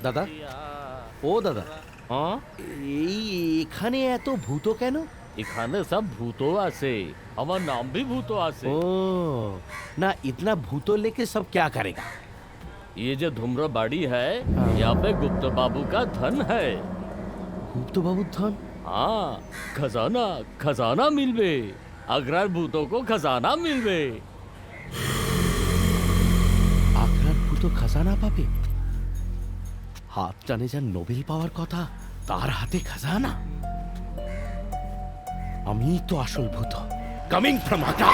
দাদা, ও দাদা, এখানে এত ভূত কেন? এখানে সব ভূতো আছে, আমার নাম भी ভূতো আছে। ओ ना, इतना भूतों लेके सब क्या करेगा? ये जो धूम्र बाड़ी है, यहाँ पे गुप्त बाबू का धन है। गुप्त बाबू धन? हाँ, खजाना खजाना मिलबे, अग्रर भूतों को खजाना मिलबे। আগ্রার ভূত খাজানা পাবে? হাত টানে যার নোবেল পাওয়ার কথা, তার হাতে খাজানা? আমি তো আসল ভূত, কামিং ফ্রম আগ্রা।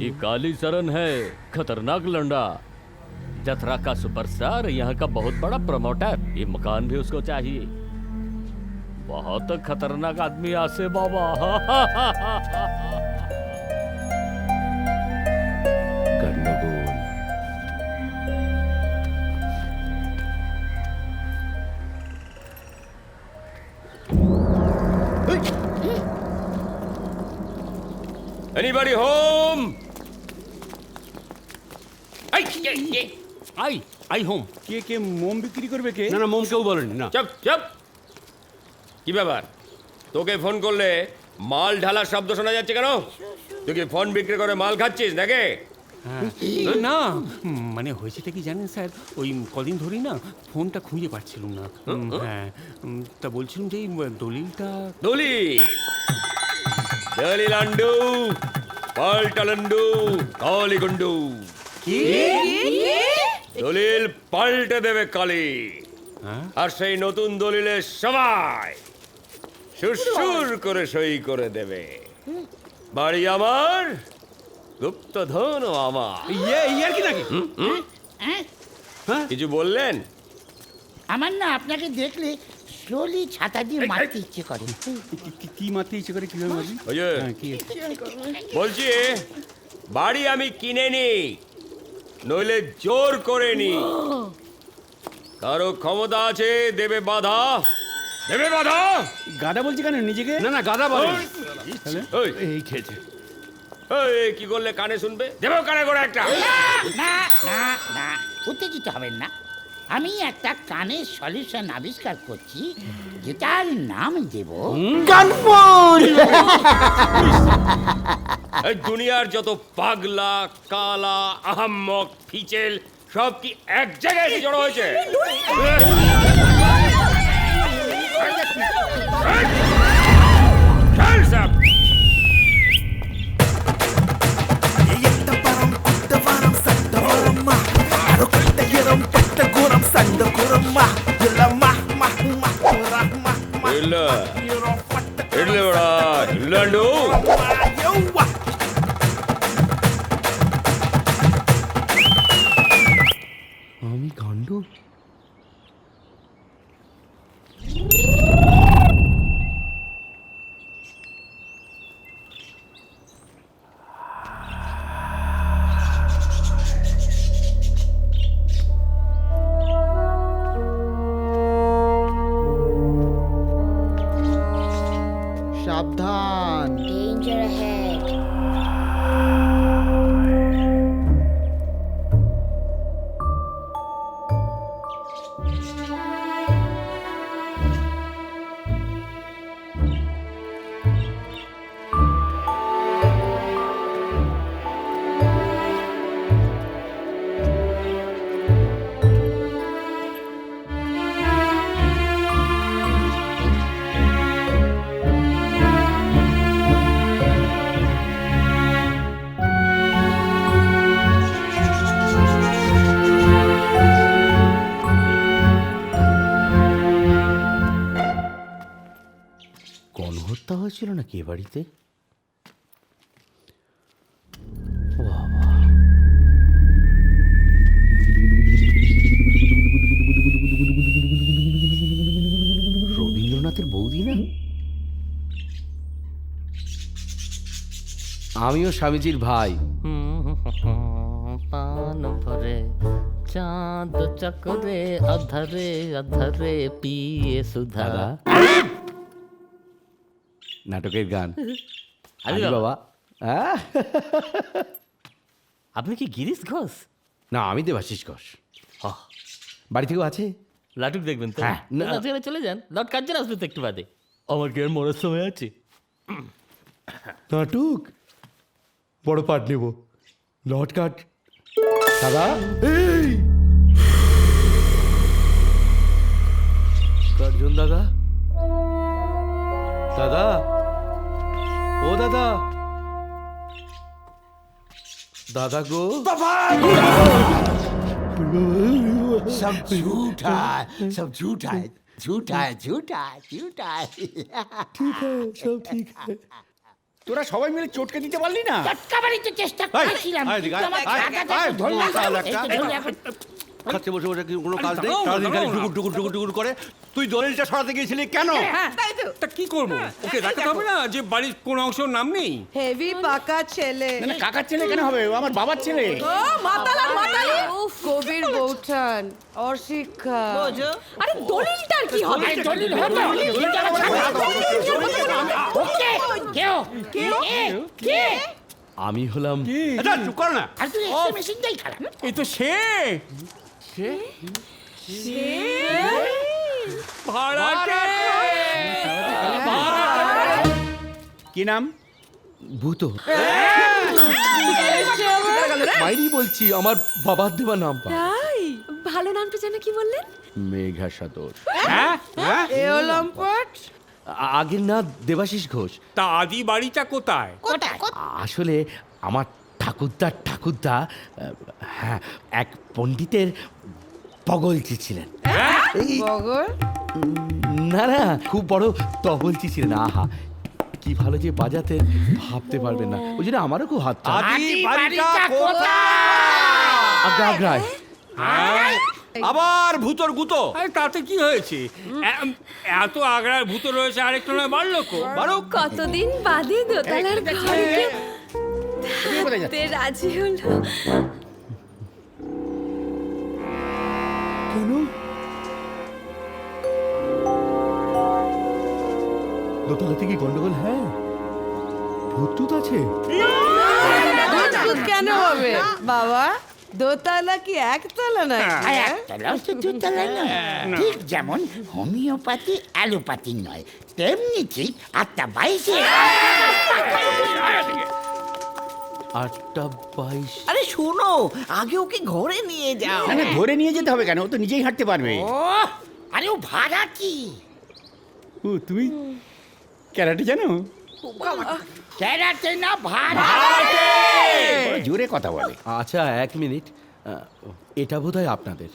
ये काली सरन है, खतरनाक लंडा, जथरा का सुपरस्टार, यहाँ का बहुत बड़ा प्रमोटर। ये मकान भी उसको चाहिए। बहुत खतरनाक आदमी आसे बाबा। গন্ডগোল। Anybody home? I home. কে মোম বিক্রি করবে কে? না না, মোম কেউ বলেনি না। চুপ চুপ। কি ব্যাপার, তোকে ফোন করলে মাল ঢালার শব্দ শোনা যাচ্ছে কেন? তুই কি ফোন বিক্রি করে মাল খাচ্ছিস নাকি? না, মানে হয়েছেটা কি জানেন স্যার, ওই কদিন ধরেই না ফোনটা খুঁজে পাচ্ছিলাম না। হ্যাঁ, তা বলছিলাম যে এই দলিলটা। দলিল দলিলান্ডু পাল্টালান্ডু কালিগুন্ডু। দলিল পাল্টে দেবে কালি, আর সেই নতুন দলিলে সবাই সুরসুর করে সই করে দেবে। বাড়ি আমার, গুপ্তধন আমার। ইয়ার কি নাকি? কিছু বললেন? আমার না আপনাকে দেখলে স্লোলি ছাতা দিয়ে মারতে ইচ্ছে করে। কি মারতে ইচ্ছে করে? কিভাবে মারবি? ওই যে কি বলছি, বাড়ি আমি কিনে নি, নইলে জোর করে নি। কারো ক্ষমতা আছে দেবে বাধা, দেবে বাধা। গাদা বলছি কেন নিজেকে? না না, গাদা বলে। ওই, এই খেয়েছে। এই, কি করলে কানে শুনবে? দেবো কানে করে একটা। না না না, উত্তেজিত হবেন না। আমি একটা কানের সলিউশন আবিষ্কার করছি, যেটার নাম দেব গানফোন। এই দুনিয়ার যত পাগলা, কালা, আহাম্মক, ফিচেল সব কি এক জায়গায় এসে জড়ো হয়েছে? Hands up! আমি গান্ডু? সাবধান। Danger ahead. গণহত্যা হয়েছিল নাকি এ বাড়িতে? আমিও স্বামীজির ভাই। পান ভরে চাঁদ চকরে আধারে আধারে পিয়ে সুধা। দাদা, নাটকের গান। আরে আরে বাবা, আহ! আপনি কি গিরিশ ঘোষ? না, আমি দেবাশিস ঘোষ। হ্যাঁ। বাড়ি থেকেও আছে। লাটুক দেখবেন তো? হ্যাঁ। না সেখানে চলে যান, লট কাজের আসবে তো একটু বাদে। আমার কি আর মরার সময় আছে? নাটক বড় পাট নেব, লট কাট। দাদা, এই কার্জন দাদা, দাদা, ও দাদা, দাদা গো। সব ঝুঠা সব ঝুঠা ঝুঠা ঝুঠা ঝুঠা সব ঠিক আছে। তোরা সবাই মিলে চটকে দিতে পারলি না? চটকা বাড়িতে চেষ্টা করেছিলাম আয় এদিকে, আয়, তোমার আয়, টাকাটা আয়, একটু ধরলাম, তাহলে এই তো একটা। ধরলাম। খাচ্ছে বসে বসে কি কোনো কাজ নেই? দাঁড়াও, সারাদিন খালি দাঁড়াও না। টুকুর টুকুর টুকুর টুকুর করে। তুই দলিলটা সরাতে গিয়েছিলি কেন? তা কি করবো? ওকে দেখাতে হবে না যে বাড়ির কোন অংশের নাম নেই? হেভি পাকা ছেলে। না, না, কাকার ছেলে কেন হবে? ও আমার বাবার ছেলে। ও মাতাল আর মাতালি। কবির বৌঠান অশিক্ষা। আরে দলিলটার কি হবে? এই দলিল হতো। ওকে, কেউ? কে? আমি হলাম আচ্ছা, চুপ কর না। আর তুই এসে মেশিনটাই খারাপ। এই তো সে ভাড়াটে। কি নাম? ভূত। মাইরি বলছি, আমার বাবার দেওয়া নাম। তাই ভালো নামটা যেন কি বললেন? মেঘাসাদর। হ্যাঁ? এ লম্পট। আগের না দেবাশিস ঘোষ। তা আদি বাড়িটা কোথায়? কোথায়? আসলে আমার ঠাকুরদা হ্যাঁ, এক পণ্ডিতের পগলচি ছিলেন। এই- বগর। না না, খুব বড় তগলচি ছিলেন। আহা, কি ভালো যে বাজাতেন, ভাবতে পারবেন না। ওই জন্য আমারও খুব হাত আদি বাড়িটা আগ্রায়। আবার ভূতর গুতো। আরে তাতে কি হয়েছে? এত আগ্রার ভূত রয়েছে, আরেকটা নয় বাড়লো কো? কতদিন বাদে দোতলার ঘরে থাকতে রাজি হলো। কেন? দোতলাতে কি গন্ডগোল? হ্যাঁ, ভূত আছে। ভূত কেন হবে বাবা? দোতলা কি একতলা না? আর একতলাও তো দুতলা নয়। ঠিক যেমন হোমিওপ্যাথি অ্যালোপ্যাথি নয়, তেমনি ঠিক 8টা 22 8টা 22। আরে শোনো, আগে ওকে ঘরে নিয়ে যাও। না, না, ধরে নিয়ে যেতে হবে কেন? ও তো নিজেই হাঁটতে পারবে। ও আরে ও ভাড়া কি? ও, তুমি ক্যারাটে জানো? ক্যারাটে না ভাড়া। বড় জোরে কথা বলে। আচ্ছা, 1 মিনিট। এটা বোধহয় আপনাদের।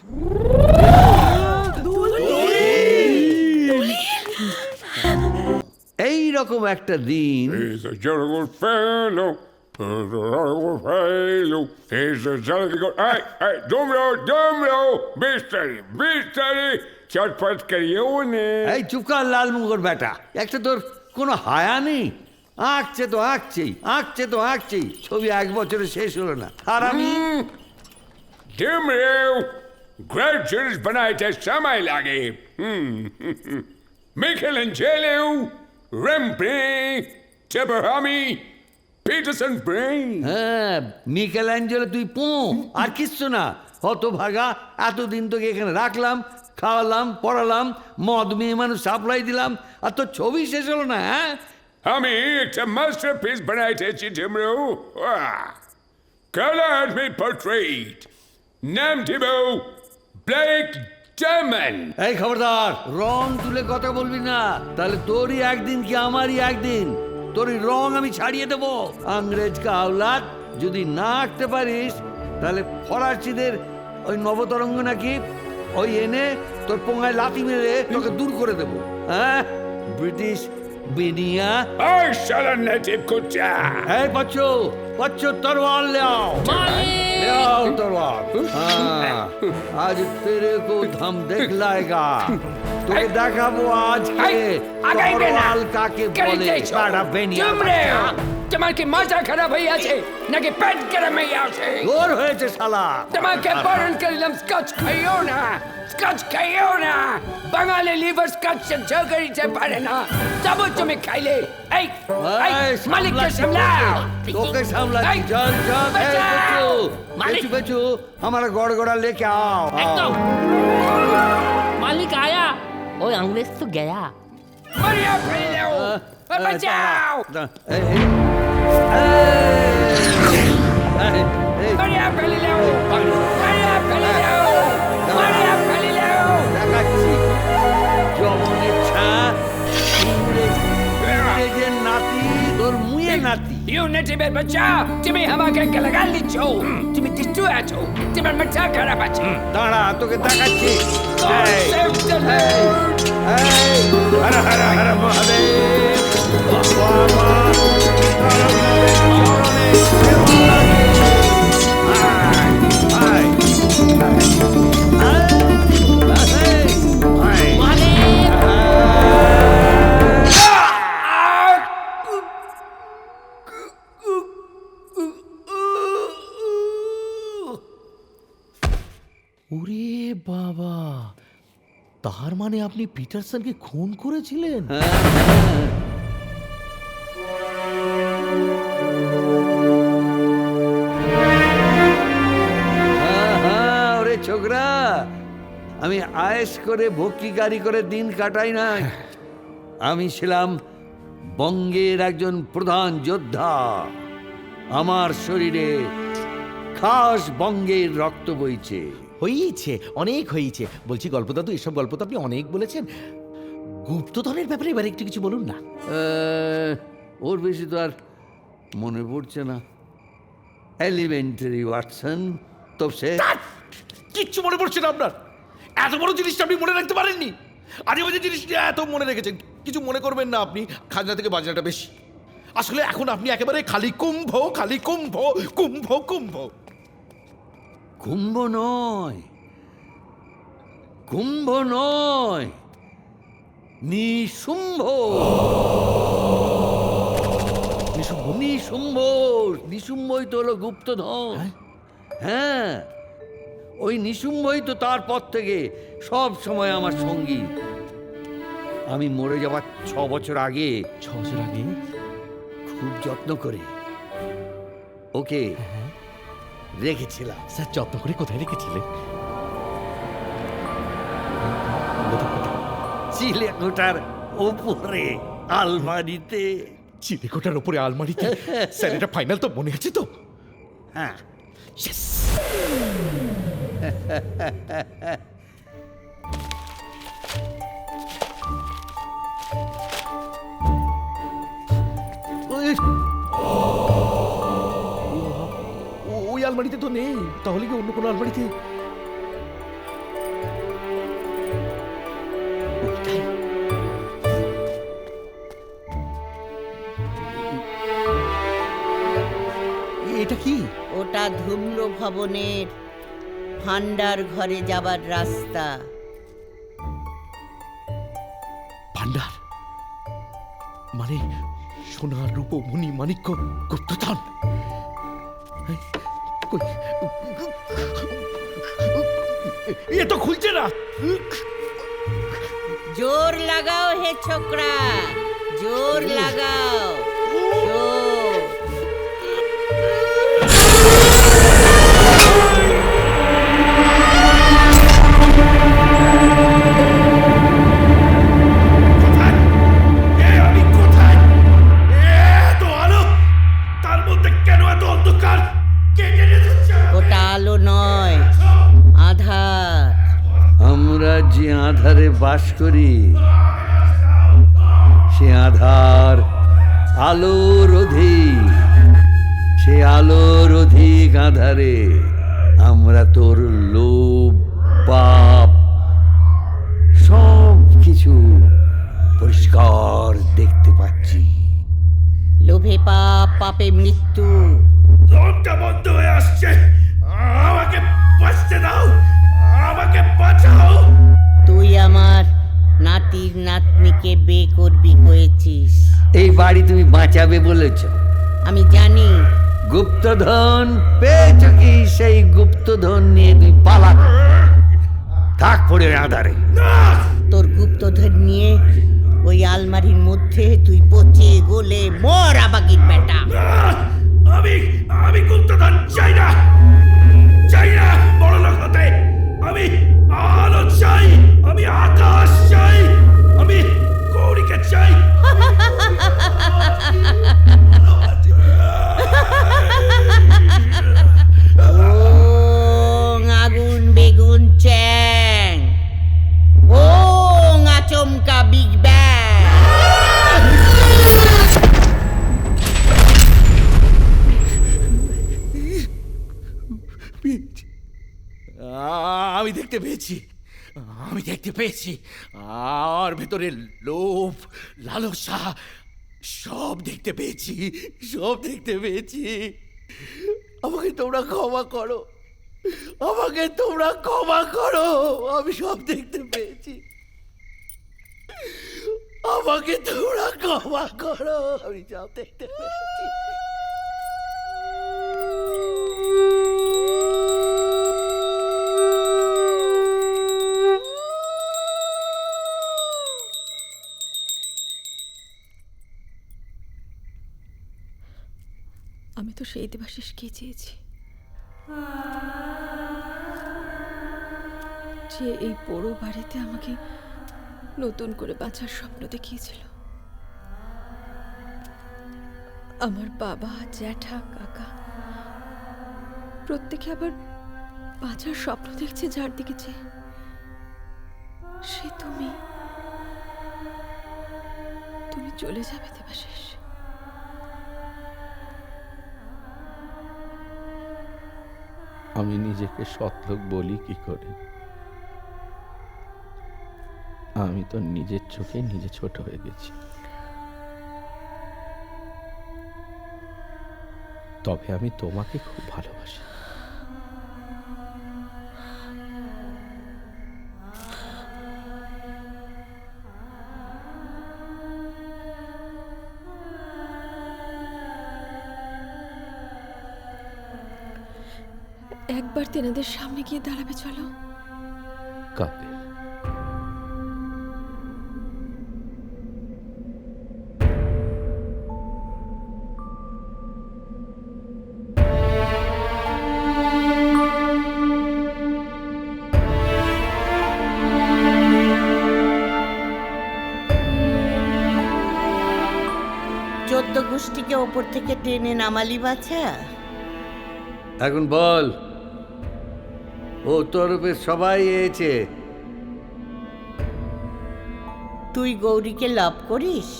এই রকম একটা দিন He's a jolly fellow. He's a jolly fellow. He's a jolly good. Hey, Domino, Bistari, চটপট করিও নে। এই চুপ কর লাল মুগর বেটা, একটা তোর কোনো হায়া নেই। আঁকছে তো আঁকছেই, ছবি 1 বছরে শেষ হলো না। আর আমি Domino, great জিনিস বানাইতে সময় লাগে। Michelangelo, Rembrandt, Teberhami, Peterson Brain. হ্যাঁ, মিকেল অ্যাঞ্জেলো তুই আর কিচ্ছু না। হতভাগা, এতদিন তোকে এখানে রাখলাম, খাওয়ালাম, পড়ালাম, মদ মেয়ে মানুষ সাপ্লাই দিলাম, আর তোর ছবি শেষ হলো না। হ্যাঁ, আমি একটা মাস্টারপিস বানাইতেছি Domino. Colored me portrait. নাম দিব ব্ল্যাক ডায়মন্ড। এই খবরদার, রং তুলে কথা বলবি না, তাহলে তোরই একদিন কি আমারই একদিন। তোরই রং আমি ছাড়িয়ে দেবো। আংরেজ কা আওলাদ, যদি না আঁকতে পারিস তাহলে ফরাসিদের ওই নবতরঙ্গ নাকি ওই এনে তোর পোঙায় লাথি মেরে তোকে দূর করে দেবো। হ্যাঁ, ব্রিটিশ বেনিয়া। ওই শালা নেটিভ কুত্তা। এই बच्चो तलवार ले आओ तलवार। हाँ, आज तेरे को हम दिखलाएगा। তোকে দেখাবো আজকে তরোয়াল কাকে বলে। বাড়া বেনিয়া। তোমার কি মাথা খারাপ হয়ে আছে নাকি পেট গরম হয়ে আছে? তোর হয়েছে শালা। তোমাকে বারণ করলাম স্কচ খাইও না, স্কচ খাইও না। বাঙালি লিভার স্কচ সে ঝগড়িতে পারে না, তবু তুমি খাইলে। এই মালিককে সামলাও। তোকে সামলাচ্ছি, এই, চল চল। বাঁচাও। বেচু বেচু हमारा गड़गड़ा लेके आओ। मालिक आया, ओए अंग्रेज तो गया। मरिया फैले हो, बचाओ। मरिया फैले हो, मरिया फैले हो, मरिया फैले हो। দেখাচ্ছি যখন ইচ্ছা ইংরেজের নাতি তোর মুয়ে নাতি। ইউনিটিভের বাচ্চা, তুমি আমাকে গালাগাল দিচ্ছ, তুমি দিচ্ছু আছো, তোমার মাথা খারাপ আছে। দাঁড়া তোকে দেখাচ্ছি। God save the Lord! Har Har Har Mahadev. ওরে বাবা, তার মানে আপনি পিটারসনকে খুন করেছিলেন? ওরে ছোকরা, আমি আয়েশ করে ভক্তি গাড়ি করে দিন কাটাই না। আমি ছিলাম বঙ্গের একজন প্রধান যোদ্ধা। আমার শরীরে খাস বঙ্গের রক্ত বইছে। হয়েছে, অনেক হয়েছে। বলছি গল্পদাদু, এসব গল্প তো আপনি অনেক বলেছেন, গুপ্তধনের ব্যাপারে এবার একটু কিছু বলুন না। ওর বেশি তো আর মনে পড়ছে না। এলিমেন্টারি ওয়াটসন, তো সে কিচ্ছু মনে পড়ছে না আপনার? এত বড় জিনিসটা আপনি মনে রাখতে পারেননি? আজে বাজে জিনিসটা এত মনে রেখেছেন। কিছু মনে করবেন না আপনি, খাজনা থেকে বাজনাটা বেশি। আসলে এখন আপনি একেবারে খালি কুম্ভ, খালি কুম্ভ, কুম্ভ কুম্ভ। কুম্ভ নয়, কুম্ভ নয়, নিশুম্ভ। নিশুম্ভ, নিশুম্ভই তো হলো গুপ্তধন। হ্যাঁ, ওই নিশুম্ভই তো তারপর থেকে সব সময় আমার সঙ্গী। আমি মরে যাবার 6 বছর আগে, 6 বছর আগে খুব যত্ন করে ওকে রেখেছিলাম। স্যার, যত্ন করে কোথায় রেখেছিলেন? চিলেকোঠার ওপরে আলমারিতে। চিলেকোঠার ওপরে আলমারিতে? স্যার, এটা ফাইনাল তো মনে আছে তো? হ্যাঁ। ওই আলমারিতে তো নেই, তাহলে কি অন্য কোনো আলমারিতে? এটা কি? ওটা ধূম্র ভবনের ভান্ডার ঘরে যাবার রাস্তা। ভান্ডার মানে সোনা, রূপ, মণি, মাণিক্য, গুপ্তধন। এ তো খুলছে না। জোর লাগাও হে ছোকরা, জোর লাগাও, জোর। ওটা আলো নয়, আধার। আমরা যে আধারে বাস করি, সে আধার আলোর অধিক। সে আলোর অধিক আধারে আমরা তোর লোভ, পাপ সব কিছু পরিষ্কার দেখতে পাচ্ছি। লোভে পাপ, পাপে মৃত্যু। দমটা বন্ধ হয়ে আসছে, আমাকে বাঁচতে দাও, আমাকে বাঁচাও। তুই আমার নাতির নাতনিকে বে করবি কয়েছিস। এই বাড়ি তুমি বাঁচাবে বলেছ, আমি জানি। গুপ্তধন পেয়েছ কি? সেই গুপ্তধন নিয়ে তুই পালা, থাক পড়ে আধারে। তোর গুপ্তধন নিয়ে ওই আলমারির মধ্যে তুই পচে গলে মর আবাগির বেটা। আমি গুপ্তধন চাই না, চাই না বড় লোক হতে। আমি আলো চাই, আমি আকাশ চাই, আমি গৌরীকে চাই। ওং আগুন বেগুন চ্যাং, ওং আচমকা বিগ ব্যাং। আমি দেখতে পেয়েছি, আমি দেখতে পেয়েছি। আর ভেতরে লোভ, লালসা সব দেখতে পেয়েছি, সব দেখতে পেয়েছি। আমাকে তোমরা ক্ষমা করো, আমাকে তোমরা ক্ষমা করো। আমি সব দেখতে পেয়েছি, আমাকে তোমরা ক্ষমা করো। আমি সব দেখতে পেয়েছি। আমি তো সেই দেবাশিসকে চেয়েছি, যে এই পোড়ো বাড়িতে আমাকে নতুন করে বাঁচার স্বপ্ন দেখিয়েছিল। আমার বাবা, জ্যাঠা, কাকা প্রত্যেকে আবার বাঁচার স্বপ্ন দেখছে যার দিকে চেয়ে। সে তুমি চলে যাবে দেবাশিস। আমি নিজেকে সৎলোক বলি কি করে? আমি তো নিজের চোখে নিজে ছোট হয়ে গেছি। তবে আমি তোমাকে খুব ভালোবাসি। একবার তেনাদের সামনে গিয়ে দাঁড়াবে, চলো। কাকে? চোদ্দ গোষ্ঠীকে ওপর থেকে টেনে নামালি বাছা। এখন বল, ও তরফের সবাই এসেছে, তুই গৌরীকে লাভ করিস?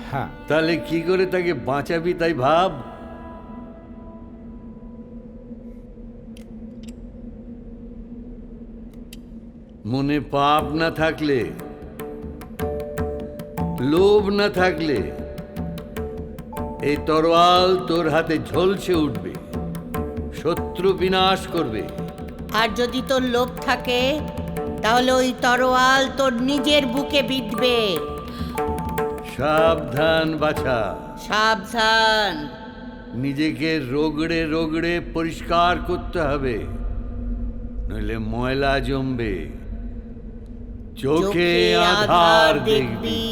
হ্যাঁ। তাহলে কি করে তাকে বাঁচাবি তাই ভাব। মনে পাপ না থাকলে, লোভ না থাকলে এই তরোয়াল তোর হাতে ঝলসে উঠবে, শত্রু বিনাশ করবে। আর যদি তোর লোভ থাকে তাহলে ওই তরোয়াল তোর নিজের বুকে বিঁধবে। সাবধান বাছা, সাবধান। নিজেকে রগড়ে রগড়ে পরিষ্কার করতে হবে, নইলে ময়লা জমবে, চোখে আধার দেখবি।